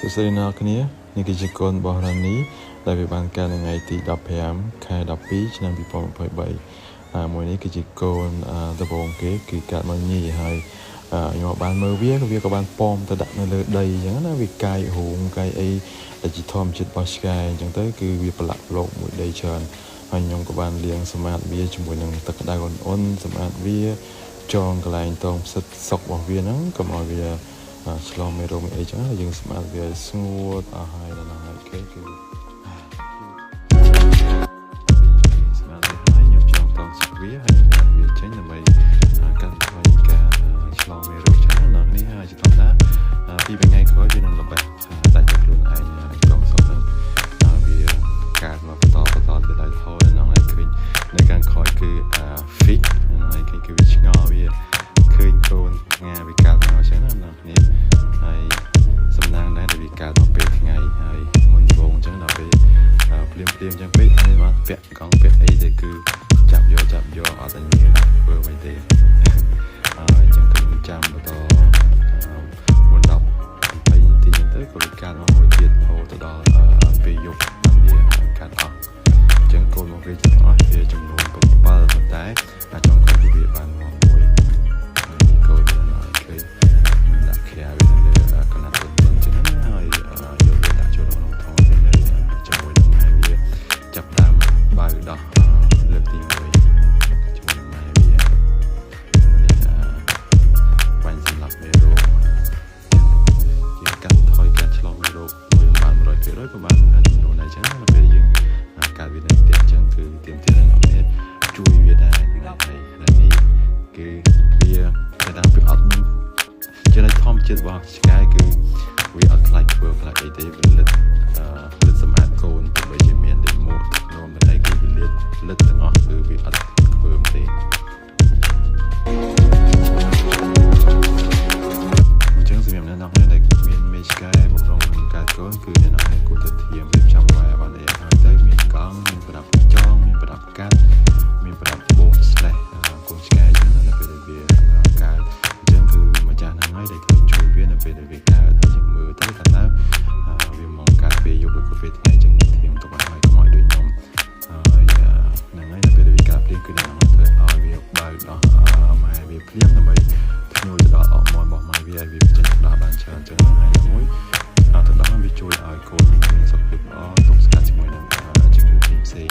សួស្តីអ្នកគ្នានេះគឺជាកូនរបស់រ៉ានីដែលវាបានកើតនៅថ្ងៃទី15ខែ12ឆ្នាំ2023មួយនេះគឺជាកូនដំបូងគេគឺកើតមកញីហើយខ្ញុំបានមើលវាក៏បានប៉មទៅដាក់នៅលើដីអញ្ចឹងណាវាកាយរូងកាយអីដែលជាធម្មជាតិរបស់ឆ្កែអញ្ចឹងទៅគឺវាប្រឡាក់លោកមួយដីច្រើនហើយខ្ញុំក៏បានលាងសម្អាតវាជាមួយនឹងទឹកក្តៅអ៊ុនៗសម្អាតវាចងកន្លែងតងផ្សិតសុករបស់វាហ្នឹងកុំឲ្យវាឆ្លងមេរោគអីចឹងយើងសម្អាតវាស្ងួតអស់ហើយដល់ហ្នឹងហើយគេគឺសម្អាតវាហើយខ្ញុំចងតងសុកវាហើយវាចេញដើម្បីកាត់បន្ថយការឆ្លងមេរោគចឹងដល់នេះហើយជាធម្មតាពីថ្ងៃក្រោយវានឹងល្បិចដាច់ទៅខ្លួនឯងតងសុកហ្នឹងវាកើតមកបន្តទៅដល់រហូតដល់ហ្នឹងហើយឃើញនៅខាងក្រោយគឺ fit ហើយគឺវាឆ្ងល់វាឃើញកូនងាវាកើតមកអញ្ចឹងណានេះហើយសំណាងដែរដែលវាកើតមកពេលថ្ងៃហើយមុនវងអញ្ចឹងដល់ពេលភ្លាមអញ្ចឹងពេកហើយមកពាក់កង់ពាក់អីទៅគឺចាប់យកអត់តែមានធ្វើអ្វីទេអញ្ចឹងគឺចាំបន្តមុន10 20នាទីអញ្ចឹងទៅក៏វាកើតមកមួយទៀតរហូតទៅដល់ពេលយប់វាកើតអស់អញ្ចឹងកូនមកវាទាំងអស់វាចំនួន7ប៉ុន្តែអាចង់គាត់វាបានមកមួយកូនឃើញដាក់ខ្យាវានៅលើកណាត់ទុនអញ្ចឹងណាហើយយកវាដាក់ចូលក្នុងថងវានៅជាមួយនឹងម៉ែវាចាប់តាមបើដោះលើកទី1ជាមួយនឹងម៉ែវានេះបាញ់សម្លាប់មេរោគជាកាត់ថយការឆ្លងមេរោគមួយបាន 100% ប្រហែលចំនួនអញ្ចឹងណាពេលយើងការវានៅផ្ទះអញ្ចឹងគឺទៀមទាដល់អ្នកនេះជួយវាដែរហើយនេះគឺវាតែតាមពីអត់ចំណុចធម្មជាតិរបស់ឆ្កែគឺវាអត់ខ្លាចធ្វើខ្លាចអីទេវាលិតសម្អាតកូនទោះបីជាមានលេខមកនោមតែគឺវាលិតទាំងអស់គឺវាអត់ធ្វើទេអញ្ចឹងសម្រាប់អ្នកនរដែលមានមេឆ្កែបំរុងការកូនគឺអ្នកនរគួរតែធៀមរៀបចំវាបានហើយទៅមានកង់មានប្រដាប់ចងមានប្រដាប់កាត់មានប្រដាប់បូន/កូនឆ្កែអញ្ចឹងនៅពេលដែលវាកើតអញ្ចឹងគឺម្ចាស់ហ្នឹងហើយដែលត្រូវជួយវានៅពេលដែលវាកើតហើយយើងមើលទៅថាតើវាមកកើតពេលយប់ឬក៏ពេលថ្ងៃអញ្ចឹងយើងធៀមទៅបានហើយកុំឲ្យដូចខ្ញុំហើយហ្នឹងហើយនៅពេលដែលវាកើតភ្លាមគឺអ្នកហ្នឹងត្រូវឲ្យវាបើកដោះម៉ែវាភ្លាមដើម្បីភ្ញួយទៅដល់អកមាត់របស់ម៉ែវាឲ្យវាចេញទៅដល់បានច្រើនអញ្ចឹងហើយមួយទៅដល់វាជួយឲ្យកូនមានសុខភាពល្អទប់ស្កាត់ជាមួយនឹងជំងឺផ្សេង